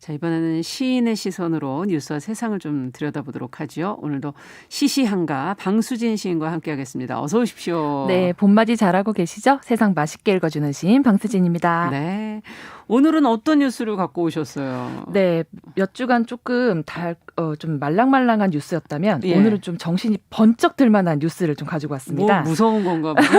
자, 이번에는 시인의 시선으로 뉴스와 세상을 좀 들여다보도록 하죠. 오늘도 시시한가 방수진 시인과 함께하겠습니다. 어서 오십시오. 네, 봄맞이 잘하고 계시죠? 세상 맛있게 읽어주는 시인 방수진입니다. 네, 오늘은 어떤 뉴스를 갖고 오셨어요? 네, 몇 주간 조금 좀 말랑말랑한 뉴스였다면 예. 오늘은 좀 정신이 번쩍 들만한 뉴스를 좀 가지고 왔습니다. 뭐 무서운 건가 보죠?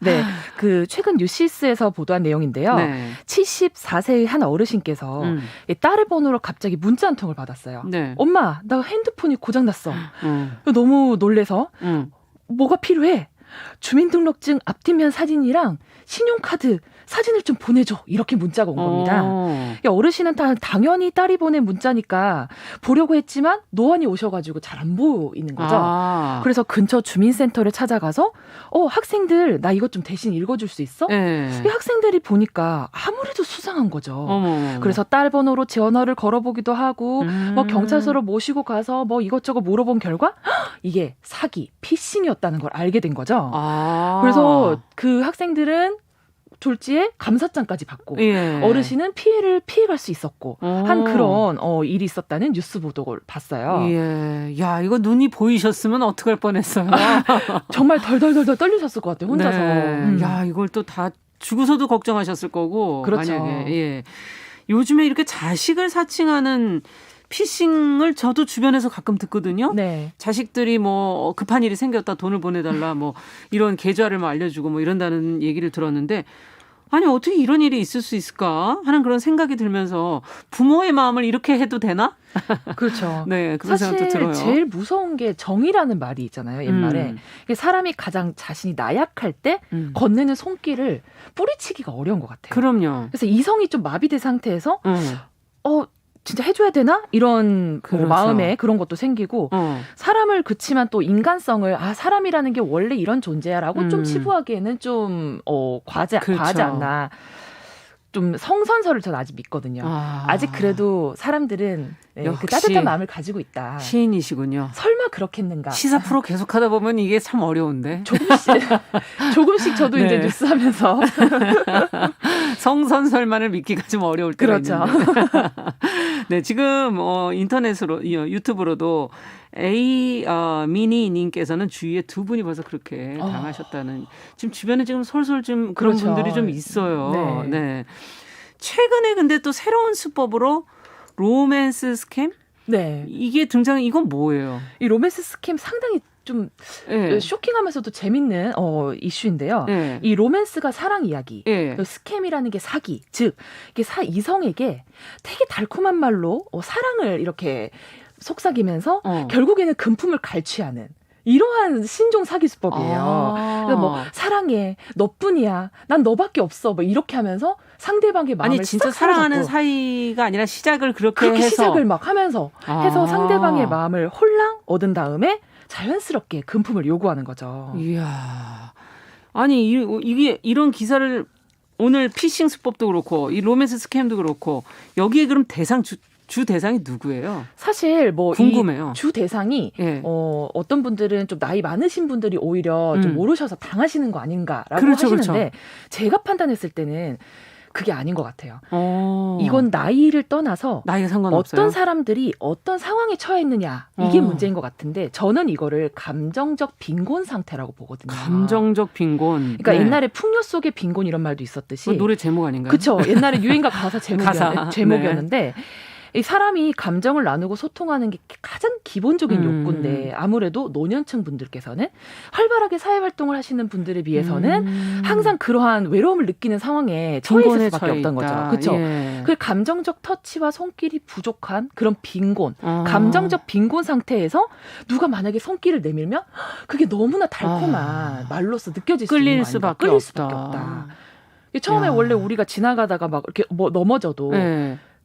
네, 그 최근 뉴시스에서 보도한 내용인데요. 네. 74세의 한 어르신께서 이 딸의 번호로 갑자기 문자 한 통을 받았어요. 네. 엄마, 나 핸드폰이 고장났어. 음. 너무 놀래서 음. 뭐가 필요해? 주민등록증 앞뒷면 사진이랑 신용카드 사진을 좀 보내줘. 이렇게 문자가 온 겁니다. 이 어르신은 당연히 딸이 보낸 문자니까 보려고 했지만 노안이 오셔가지고 잘 안 보이는 거죠. 그래서 근처 주민센터를 찾아가서 학생들 나 이것 좀 대신 읽어줄 수 있어? 네. 이 학생들이 보니까 아무래도 수상한 거죠. 어머. 그래서 딸 번호로 전화를 걸어보기도 하고 뭐 경찰서로 모시고 가서 뭐 이것저것 물어본 결과 이게 사기, 피싱이었다는 걸 알게 된 거죠. 그래서 그 학생들은 졸지에 감사장까지 받고 예. 어르신은 피해를 피해갈 수 있었고 한 그런 일이 있었다는 뉴스 보도를 봤어요. 예. 야, 이거 눈이 보이셨으면 어떡할 뻔했어요. 정말 덜덜덜덜 떨리셨을 것 같아요. 혼자서. 네. 야, 이걸 또 다 죽으서도 걱정하셨을 거고. 그렇죠. 만약에. 예. 요즘에 이렇게 자식을 사칭하는 피싱을 저도 주변에서 가끔 듣거든요. 네. 자식들이 뭐 급한 일이 생겼다 돈을 보내달라 뭐 이런 계좌를 뭐 알려주고 뭐 이런다는 얘기를 들었는데 아니 어떻게 이런 일이 있을 수 있을까 하는 그런 생각이 들면서 부모의 마음을 이렇게 해도 되나? 그렇죠. 네, 그런 생각도 들어요. 사실 제일 무서운 게 정이라는 말이 있잖아요. 옛말에. 이게 사람이 가장 자신이 나약할 때 건네는 손길을 뿌리치기가 어려운 것 같아요. 그럼요. 그래서 이성이 좀 마비된 상태에서 진짜 해줘야 되나? 이런 그렇죠. 마음에 그런 것도 생기고 사람을 그치만 또 인간성을 사람이라는 게 원래 이런 존재야라고 좀 치부하기에는 좀 과하지 않나. 좀 성선설을 전 아직 믿거든요. 아직 그래도 사람들은 그 따뜻한 마음을 가지고 있다. 시인이시군요. 설마 그렇겠는가. 시사 프로 계속하다 보면 이게 참 어려운데. 조금씩 저도 네. 이제 뉴스 하면서. 성선설만을 믿기가 좀 어려울 때가 그렇죠. 있는데. 네, 지금 인터넷으로 유튜브로도 미니님께서는 주위에 두 분이 벌써 그렇게 당하셨다는 지금 주변에 지금 솔솔 좀 그런 그렇죠. 분들이 좀 있어요. 네. 네. 최근에 근데 또 새로운 수법으로 로맨스 스캠? 네. 이게 이건 뭐예요? 이 로맨스 스캠 상당히 좀 쇼킹하면서도 재밌는 이슈인데요. 이 로맨스가 사랑 이야기, 스캠이라는 게 사기, 즉 이게 이성에게 되게 달콤한 말로 사랑을 이렇게 속삭이면서 결국에는 금품을 갈취하는 이러한 신종 사기 수법이에요. 그래서 뭐 사랑해, 너뿐이야, 난 너밖에 없어, 뭐 이렇게 하면서 상대방의 마음을 아니 진짜 사랑하는 사이가 아니라 시작을 그렇게 해서 시작을 막 하면서 해서 상대방의 마음을 홀랑 얻은 다음에 자연스럽게 금품을 요구하는 거죠. 이야, 아니 이게 이런 기사를 오늘 피싱 수법도 그렇고 이 로맨스 스캠도 그렇고 여기에 그럼 주 대상이 누구예요? 사실 뭐 궁금해요. 이 주 대상이 어떤 분들은 좀 나이 많으신 분들이 오히려 좀 모르셔서 당하시는 거 아닌가라고 하시는데 그렇죠. 제가 판단했을 때는 그게 아닌 것 같아요. 이건 나이를 떠나서 나이가 상관없어요. 어떤 사람들이 어떤 상황에 처해 있느냐 이게 문제인 것 같은데 저는 이거를 감정적 빈곤 상태라고 보거든요. 감정적 빈곤. 그러니까 옛날에 풍요 속의 빈곤 이런 말도 있었듯이 노래 제목 아닌가요? 그렇죠. 옛날에 유행가 가사 제목이었는데 이 사람이 감정을 나누고 소통하는 게 가장 기본적인 욕구인데 아무래도 노년층 분들께서는 활발하게 사회활동을 하시는 분들에 비해서는 항상 그러한 외로움을 느끼는 상황에 처해 있을 수밖에 없던 거죠. 그렇죠. 그 감정적 터치와 손길이 부족한 그런 빈곤, 감정적 빈곤 상태에서 누가 만약에 손길을 내밀면 그게 너무나 달콤한 말로서 느껴질 끌릴 수 수밖에 없다. 처음에 원래 우리가 지나가다가 막 이렇게 뭐 넘어져도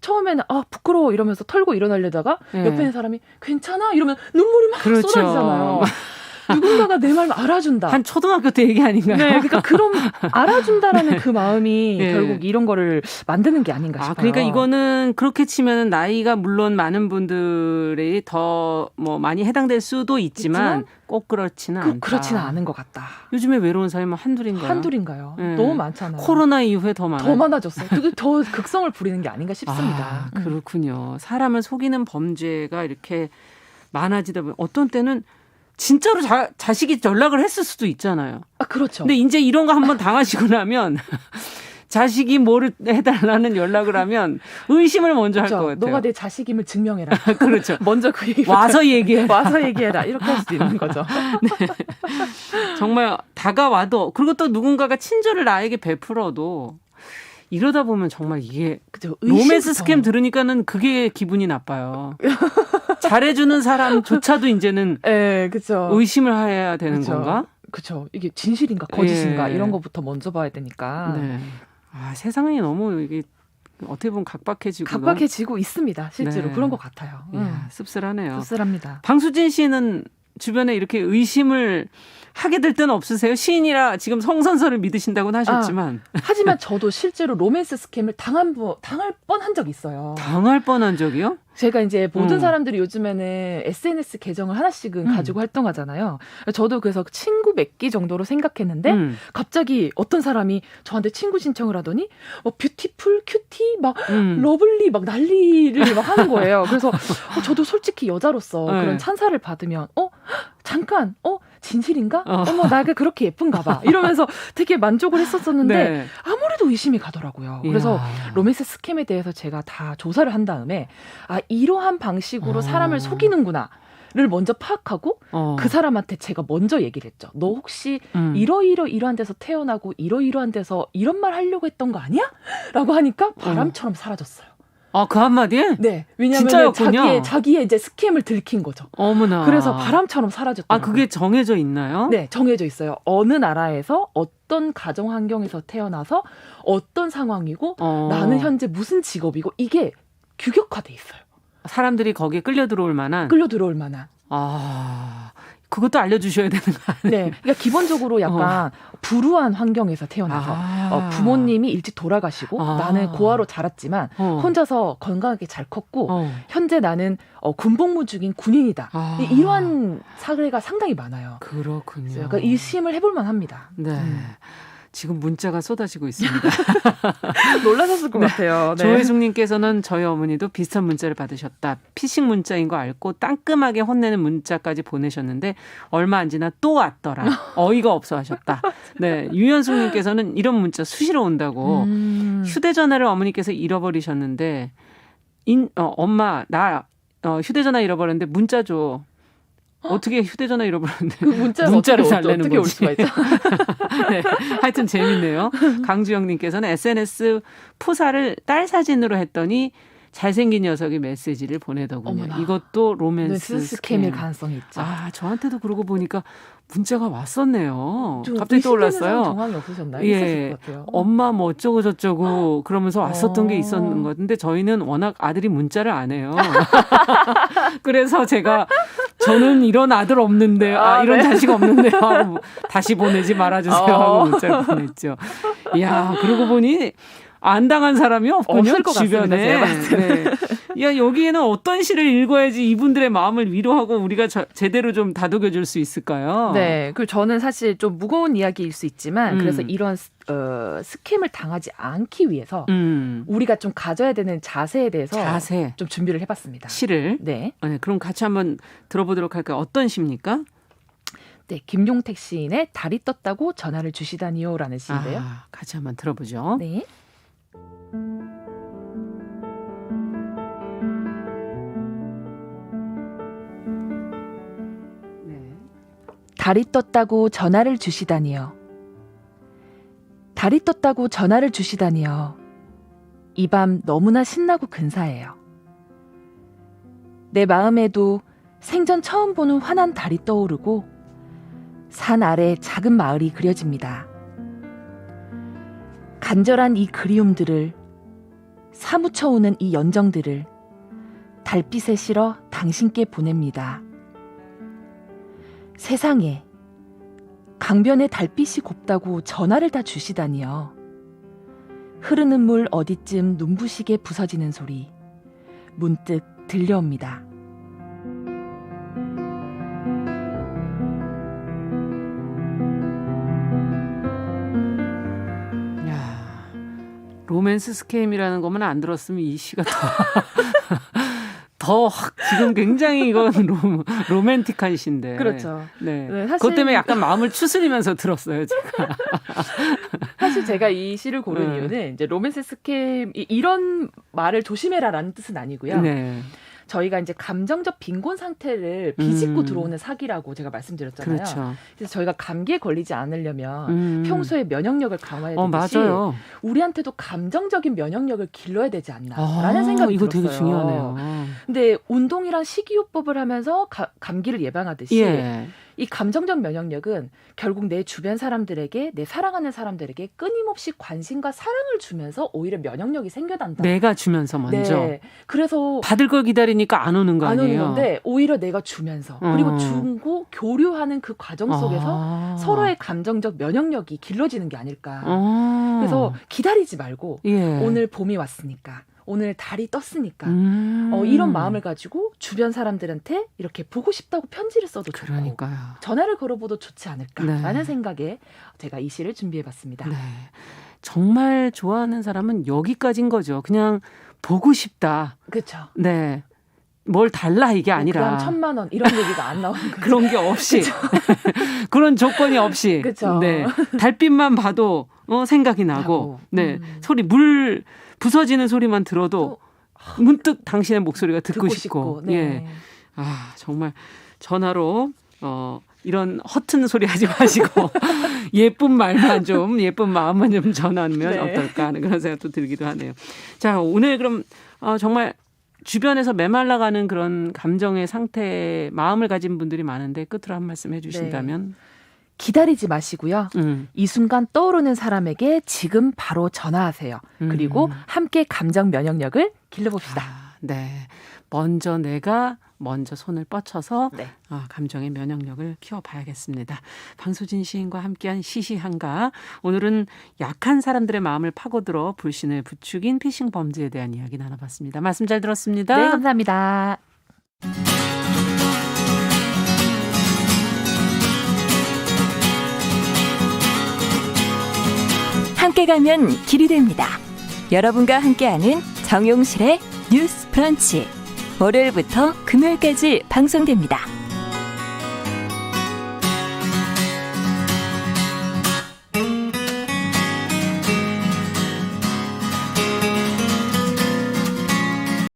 처음에는 부끄러워 이러면서 털고 일어나려다가 옆에 있는 사람이 괜찮아? 이러면 눈물이 막 쏟아지잖아요. 누군가가 내 말 알아준다. 한 초등학교 때 얘기 아닌가요? 네, 그러니까 그럼 알아준다라는 그 마음이 네. 결국 이런 거를 만드는 게 아닌가 싶어요. 그러니까 이거는 그렇게 치면 나이가 물론 많은 분들이 더 뭐 많이 해당될 수도 있지만 꼭 그렇지는 않다. 그렇지는 않은 것 같다. 요즘에 외로운 사람은 한둘인가요? 한둘인가요? 네. 너무 많잖아요. 코로나 이후에 더 많아요. 더 많아졌어요. 그게 더 극성을 부리는 게 아닌가 싶습니다. 그렇군요. 사람을 속이는 범죄가 이렇게 많아지다 보면 어떤 때는 진짜로 자식이 연락을 했을 수도 있잖아요. 그렇죠. 근데 이제 이런 거 한번 당하시고 나면 자식이 뭐를 해달라는 연락을 하면 의심을 먼저 할 것 같아요. 너가 내 자식임을 증명해라. 그렇죠. 먼저 그 얘기 와서 얘기해. 와서 얘기해라. 이렇게 할 수도 있는 거죠. 네. 정말 다가와도 그리고 또 누군가가 친절을 나에게 베풀어도 이러다 보면 정말 이게 그죠. 로맨스 스캠 들으니까는 그게 기분이 나빠요. 잘해주는 사람조차도 이제는 네, 그렇죠. 의심을 해야 되는 그쵸. 건가? 그렇죠. 이게 진실인가 거짓인가 예. 이런 것부터 먼저 봐야 되니까. 네. 세상이 너무 이게 어떻게 보면 각박해지고 있습니다. 실제로 네. 그런 것 같아요. 이야, 씁쓸하네요. 씁쓸합니다. 방수진 씨는 주변에 이렇게 의심을 하게 될 때는 없으세요? 시인이라 지금 성선설을 믿으신다고는 하셨지만. 하지만 저도 실제로 로맨스 스캠을 당할 뻔한 적이 있어요. 당할 뻔한 적이요? 제가 이제 모든 사람들이 요즘에는 SNS 계정을 하나씩은 가지고 활동하잖아요. 저도 그래서 친구 맺기 정도로 생각했는데 갑자기 어떤 사람이 저한테 친구 신청을 하더니 뷰티풀, 큐티, 막 러블리 막 난리를 막 하는 거예요. 그래서 저도 솔직히 여자로서 네. 그런 찬사를 받으면 잠깐 진실인가? 어머 나가 그렇게 예쁜가 봐. 이러면서 되게 만족을 했었었는데 네. 아무래도 의심이 가더라고요. 그래서 로맨스 스캠에 대해서 제가 다 조사를 한 다음에 이러한 방식으로 사람을 속이는구나를 먼저 파악하고 그 사람한테 제가 먼저 얘기를 했죠. 너 혹시 이러이러한 데서 태어나고 이러이러한 데서 이런 말 하려고 했던 거 아니야? 라고 하니까 바람처럼 사라졌어요. 그 한마디에? 네. 왜냐하면 진짜였군요. 자기의 이제 스캠을 들킨 거죠. 어머나. 그래서 바람처럼 사라졌더라고요. 그게 정해져 있나요? 네, 정해져 있어요. 어느 나라에서 어떤 가정 환경에서 태어나서 어떤 상황이고 나는 현재 무슨 직업이고 이게 규격화돼 있어요. 사람들이 거기에 끌려 들어올 만한. 그것도 알려주셔야 되는 거 아니에요? 네, 그러니까 기본적으로 약간 불우한 환경에서 태어나서 부모님이 일찍 돌아가시고 나는 고아로 자랐지만 혼자서 건강하게 잘 컸고 현재 나는 군복무 중인 군인이다. 이러한 사례가 상당히 많아요. 그렇군요. 약간 의심을 해볼 만합니다. 네. 지금 문자가 쏟아지고 있습니다. 놀라셨을 것 같아요. 네. 조혜숙님께서는 저희 어머니도 비슷한 문자를 받으셨다. 피싱 문자인 거 알고 따끔하게 혼내는 문자까지 보내셨는데 얼마 안 지나 또 왔더라. 어이가 없어 하셨다. 네, 유현숙님께서는 이런 문자 수시로 온다고. 휴대전화를 어머니께서 잃어버리셨는데 엄마 나 휴대전화 잃어버렸는데 문자 줘. 어떻게 휴대전화 잃어버렸는데 그 문자를 달래는 어떻게 올 수가 있죠? 네, 하여튼 재밌네요. 강주영님께서는 SNS 푸사를 딸 사진으로 했더니 잘생긴 녀석이 메시지를 보내더군요. 어머나. 이것도 로맨스 스캠일 가능성이 있죠. 저한테도 그러고 보니까 문자가 왔었네요. 좀 갑자기 떠올랐어요. 정황이 없으셨나요? 예, 있었을 것 같아요. 엄마 뭐 어쩌고 저쩌고 그러면서 왔었던 게 있었는 것 같은데 저희는 워낙 아들이 문자를 안 해요. 그래서 저는 이런 아들 없는데 이런 네. 자식 없는데 하고 다시 보내지 말아주세요 하고 문자를 보냈죠. 이야, 그러고 보니 안 당한 사람이 없군요. 없을 것 주변에. 같습니다, 네. 야, 여기에는 어떤 시를 읽어야지 이분들의 마음을 위로하고 우리가 제대로 좀 다독여줄 수 있을까요? 네, 그리고 저는 사실 좀 무거운 이야기일 수 있지만 그래서 이런 스캠을 당하지 않기 위해서 우리가 좀 가져야 되는 자세에 대해서 좀 준비를 해봤습니다. 시를. 네. 네, 그럼 같이 한번 들어보도록 할까요? 어떤 시입니까? 네, 김용택 시인의 달이 떴다고 전화를 주시다니요라는 시인데요. 같이 한번 들어보죠. 네. 달이 떴다고 전화를 주시다니요. 달이 떴다고 전화를 주시다니요. 이 밤 너무나 신나고 근사해요. 내 마음에도 생전 처음 보는 환한 달이 떠오르고 산 아래 작은 마을이 그려집니다. 간절한 이 그리움들을, 사무쳐 오는 이 연정들을 달빛에 실어 당신께 보냅니다. 세상에 강변에 달빛이 곱다고 전화를 다 주시다니요. 흐르는 물 어디쯤 눈부시게 부서지는 소리 문득 들려옵니다. 야, 로맨스 스캠이라는 것만 안 들었으면 이 시가 더 확 지금 굉장히 이건 로맨틱한 시인데. 그렇죠. 네. 네, 사실 그것 때문에 약간 마음을 추스리면서 들었어요, 제가. 사실 제가 이 시를 고른 네. 이유는 이제 로맨스 스캠 이런 말을 조심해라라는 뜻은 아니고요. 네. 저희가 이제 감정적 빈곤 상태를 비집고 음. 들어오는 사기라고 제가 말씀드렸잖아요. 그렇죠. 그래서 저희가 감기에 걸리지 않으려면 평소에 면역력을 강화해야 되듯이 맞아요. 우리한테도 감정적인 면역력을 길러야 되지 않나라는 생각이 이거 들었어요. 되게 중요하네요. 근데 운동이랑 식이요법을 하면서 감기를 예방하듯이 예. 이 감정적 면역력은 결국 내 주변 사람들에게 내 사랑하는 사람들에게 끊임없이 관심과 사랑을 주면서 오히려 면역력이 생겨난다. 내가 주면서 먼저. 네. 그래서 받을 걸 기다리니까 안 오는 거 안 아니에요? 오는 건데 오히려 내가 주면서 그리고 주고 교류하는 그 과정 속에서 서로의 감정적 면역력이 길러지는 게 아닐까. 그래서 기다리지 말고 예. 오늘 봄이 왔으니까 오늘 달이 떴으니까 이런 마음을 가지고 주변 사람들한테 이렇게 보고 싶다고 편지를 써도 좋고 그러니까요. 전화를 걸어봐도 좋지 않을까라는 네. 생각에 제가 이 시를 준비해봤습니다. 네. 정말 좋아하는 사람은 여기까지인 거죠. 그냥 보고 싶다. 그렇죠. 네. 뭘 달라 이게 아니라. 그다음 1,000만 원 이런 얘기가 안 나오는 거죠. 그런 게 없이. 그런 조건이 없이. 그쵸. 네. 달빛만 봐도 생각이 나고. 하고. 네. 소리 물 부서지는 소리만 들어도 문득 당신의 목소리가 듣고 싶고. 네. 예. 아, 정말 전화로 이런 허튼 소리 하지 마시고 예쁜 말만 좀 예쁜 마음만 좀 전하면 네. 어떨까 하는 그런 생각도 들기도 하네요. 자, 오늘 그럼 정말 주변에서 메말라가는 그런 감정의 상태에 마음을 가진 분들이 많은데 끝으로 한 말씀 해주신다면. 기다리지 마시고요. 이 순간 떠오르는 사람에게 지금 바로 전화하세요. 그리고 함께 감정 면역력을 길러봅시다. 네. 내가 먼저 손을 뻗쳐서 네. 감정의 면역력을 키워봐야겠습니다. 방수진 시인과 함께한 시시한가. 오늘은 약한 사람들의 마음을 파고들어 불신을 부추긴 피싱 범죄에 대한 이야기 나눠봤습니다. 말씀 잘 들었습니다. 네, 감사합니다. 함께 가면 길이 됩니다. 여러분과 함께하는 정용실의 뉴스 브런치. 월요일부터 금요일까지 방송됩니다.